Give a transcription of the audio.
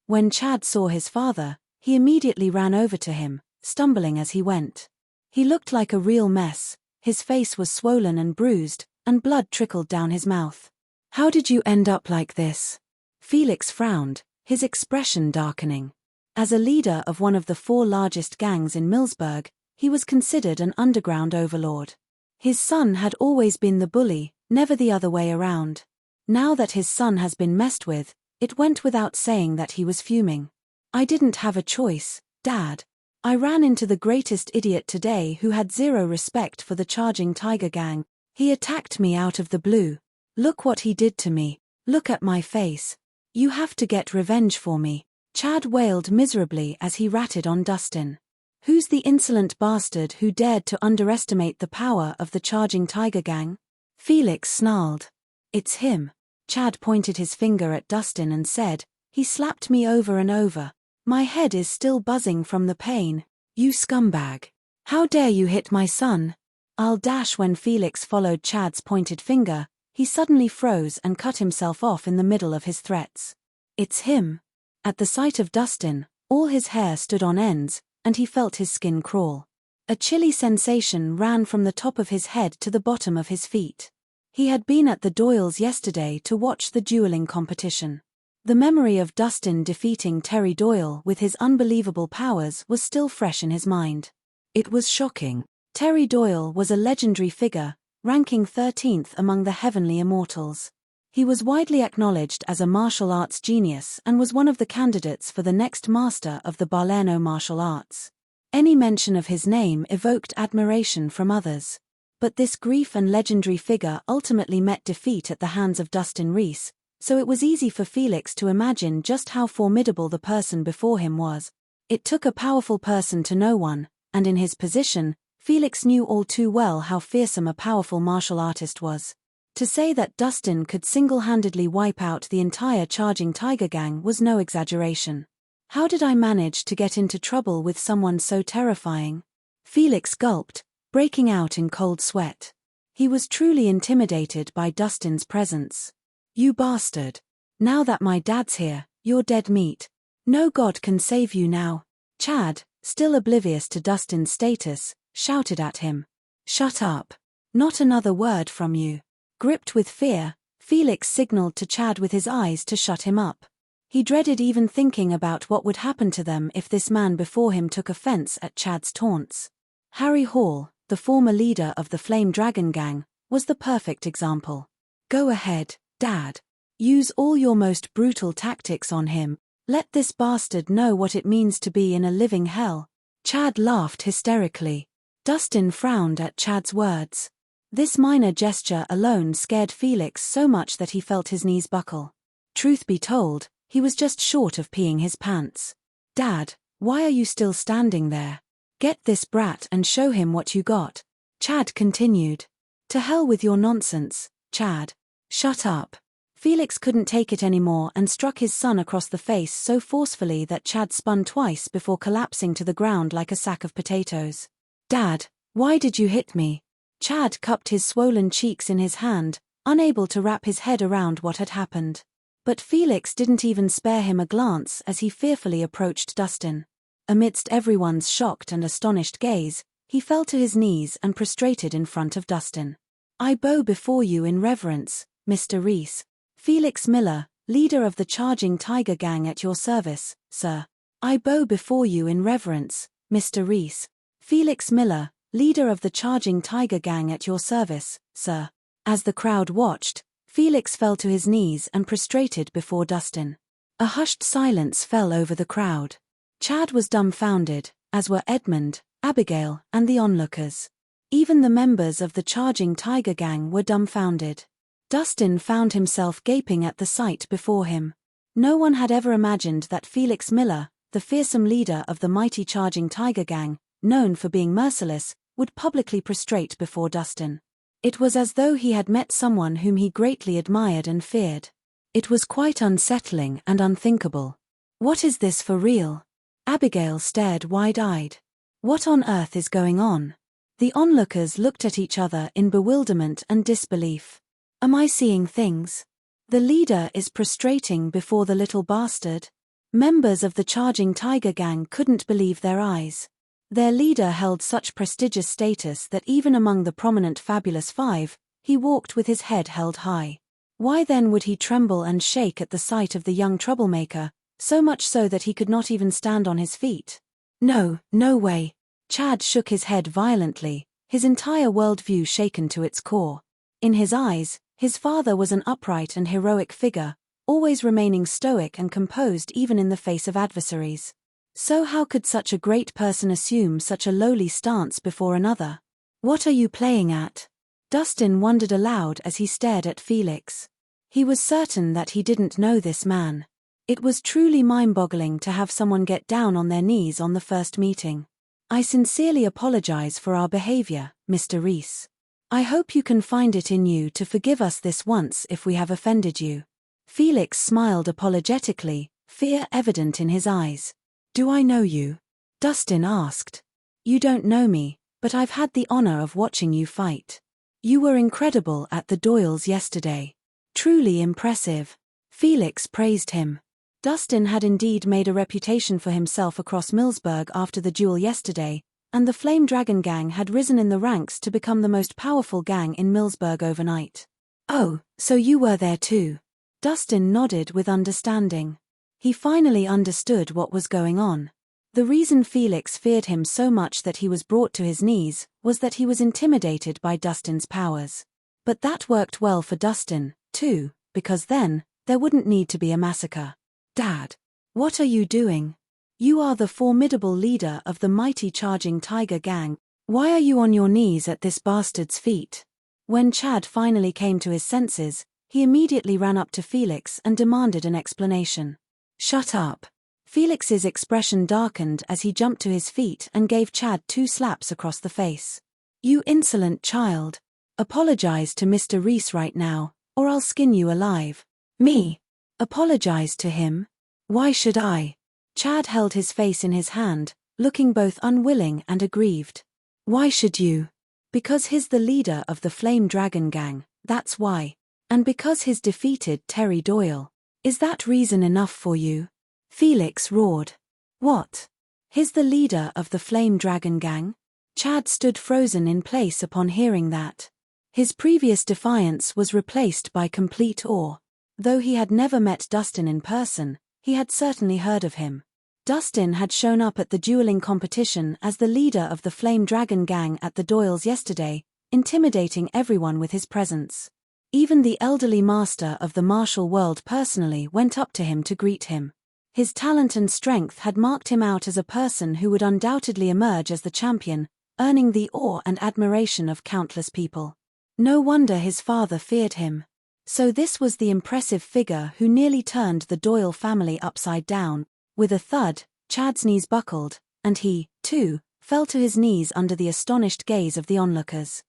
When Chad saw his father, he immediately ran over to him, stumbling as he went. He looked like a real mess, his face was swollen and bruised, and blood trickled down his mouth. "How did you end up like this?" Felix frowned, his expression darkening. As a leader of one of the 4 largest gangs in Millsburg, he was considered an underground overlord. His son had always been the bully, never the other way around. Now that his son has been messed with, it went without saying that he was fuming. "I didn't have a choice, Dad. I ran into the greatest idiot today who had zero respect for the Charging Tiger Gang. He attacked me out of the blue. Look what he did to me. Look at my face. You have to get revenge for me." Chad wailed miserably as he ratted on Dustin. "Who's the insolent bastard who dared to underestimate the power of the Charging Tiger Gang?" Felix snarled. "It's him." Chad pointed his finger at Dustin and said, "He slapped me over and over. My head is still buzzing from the pain. You scumbag. How dare you hit my son?" I'll dash. When Felix followed Chad's pointed finger, he suddenly froze and cut himself off in the middle of his threats. "It's him." At the sight of Dustin, all his hair stood on ends, and he felt his skin crawl. A chilly sensation ran from the top of his head to the bottom of his feet. He had been at the Doyles yesterday to watch the dueling competition. The memory of Dustin defeating Terry Doyle with his unbelievable powers was still fresh in his mind. It was shocking. Terry Doyle was a legendary figure, ranking 13th among the heavenly immortals. He was widely acknowledged as a martial arts genius and was one of the candidates for the next master of the Balerno martial arts. Any mention of his name evoked admiration from others. But this grief and legendary figure ultimately met defeat at the hands of Dustin Rhys, so it was easy for Felix to imagine just how formidable the person before him was. It took a powerful person to know one, and in his position, Felix knew all too well how fearsome a powerful martial artist was. To say that Dustin could single-handedly wipe out the entire Charging Tiger Gang was no exaggeration. "How did I manage to get into trouble with someone so terrifying?" Felix gulped, breaking out in cold sweat. He was truly intimidated by Dustin's presence. "You bastard. Now that my dad's here, you're dead meat. No god can save you now." Chad, still oblivious to Dustin's status, shouted at him. "Shut up. Not another word from you." Gripped with fear, Felix signaled to Chad with his eyes to shut him up. He dreaded even thinking about what would happen to them if this man before him took offense at Chad's taunts. Harry Hall, the former leader of the Flame Dragon Gang, was the perfect example. "Go ahead, Dad. Use all your most brutal tactics on him. Let this bastard know what it means to be in a living hell." Chad laughed hysterically. Dustin frowned at Chad's words. This minor gesture alone scared Felix so much that he felt his knees buckle. Truth be told, he was just short of peeing his pants. "Dad, why are you still standing there? Get this brat and show him what you got," Chad continued. "To hell with your nonsense, Chad. Shut up." Felix couldn't take it anymore and struck his son across the face so forcefully that Chad spun twice before collapsing to the ground like a sack of potatoes. "Dad, why did you hit me?" Chad cupped his swollen cheeks in his hand, unable to wrap his head around what had happened. But Felix didn't even spare him a glance as he fearfully approached Dustin. Amidst everyone's shocked and astonished gaze, he fell to his knees and prostrated in front of Dustin. "I bow before you in reverence, Mr. Rhys. Felix Miller, leader of the Charging Tiger Gang, at your service, sir." "I bow before you in reverence, Mr. Rhys. Felix Miller, leader of the Charging Tiger Gang, at your service, sir." As the crowd watched, Felix fell to his knees and prostrated before Dustin. A hushed silence fell over the crowd. Chad was dumbfounded, as were Edmund, Abigail, and the onlookers. Even the members of the Charging Tiger Gang were dumbfounded. Dustin found himself gaping at the sight before him. No one had ever imagined that Felix Miller, the fearsome leader of the mighty Charging Tiger Gang, known for being merciless, would publicly prostrate before Dustin. It was as though he had met someone whom he greatly admired and feared. It was quite unsettling and unthinkable. "What is this for real?" Abigail stared wide-eyed. "What on earth is going on?" The onlookers looked at each other in bewilderment and disbelief. "Am I seeing things? The leader is prostrating before the little bastard?" Members of the Charging Tiger Gang couldn't believe their eyes. Their leader held such prestigious status that even among the prominent Fabulous Five, he walked with his head held high. Why then would he tremble and shake at the sight of the young troublemaker, so much so that he could not even stand on his feet? No, no way. Chad shook his head violently, his entire worldview shaken to its core. In his eyes, his father was an upright and heroic figure, always remaining stoic and composed even in the face of adversaries. So how could such a great person assume such a lowly stance before another? What are you playing at? Dustin wondered aloud as he stared at Felix. He was certain that he didn't know this man. It was truly mind-boggling to have someone get down on their knees on the first meeting. I sincerely apologize for our behavior, Mr. Rhys. I hope you can find it in you to forgive us this once if we have offended you. Felix smiled apologetically, fear evident in his eyes. Do I know you? Dustin asked. You don't know me, but I've had the honor of watching you fight. You were incredible at the Doyles yesterday. Truly impressive. Felix praised him. Dustin had indeed made a reputation for himself across Millsburg after the duel yesterday, and the Flame Dragon Gang had risen in the ranks to become the most powerful gang in Millsburg overnight. Oh, so you were there too. Dustin nodded with understanding. He finally understood what was going on. The reason Felix feared him so much that he was brought to his knees was that he was intimidated by Dustin's powers. But that worked well for Dustin, too, because then, there wouldn't need to be a massacre. Dad, what are you doing? You are the formidable leader of the mighty Charging Tiger Gang. Why are you on your knees at this bastard's feet? When Chad finally came to his senses, he immediately ran up to Felix and demanded an explanation. Shut up. Felix's expression darkened as he jumped to his feet and gave Chad 2 slaps across the face. You insolent child. Apologize to Mr. Rhys right now, or I'll skin you alive. Me? Apologize to him? Why should I? Chad held his face in his hand, looking both unwilling and aggrieved. Why should you? Because he's the leader of the Flame Dragon Gang, that's why. And because he's defeated Terry Doyle. Is that reason enough for you? Felix roared. What? He's the leader of the Flame Dragon Gang? Chad stood frozen in place upon hearing that. His previous defiance was replaced by complete awe. Though he had never met Dustin in person, he had certainly heard of him. Dustin had shown up at the dueling competition as the leader of the Flame Dragon Gang at the Doyles yesterday, intimidating everyone with his presence. Even the elderly master of the martial world personally went up to him to greet him. His talent and strength had marked him out as a person who would undoubtedly emerge as the champion, earning the awe and admiration of countless people. No wonder his father feared him. So this was the impressive figure who nearly turned the Doyle family upside down. With a thud, Chad's knees buckled, and he, too, fell to his knees under the astonished gaze of the onlookers.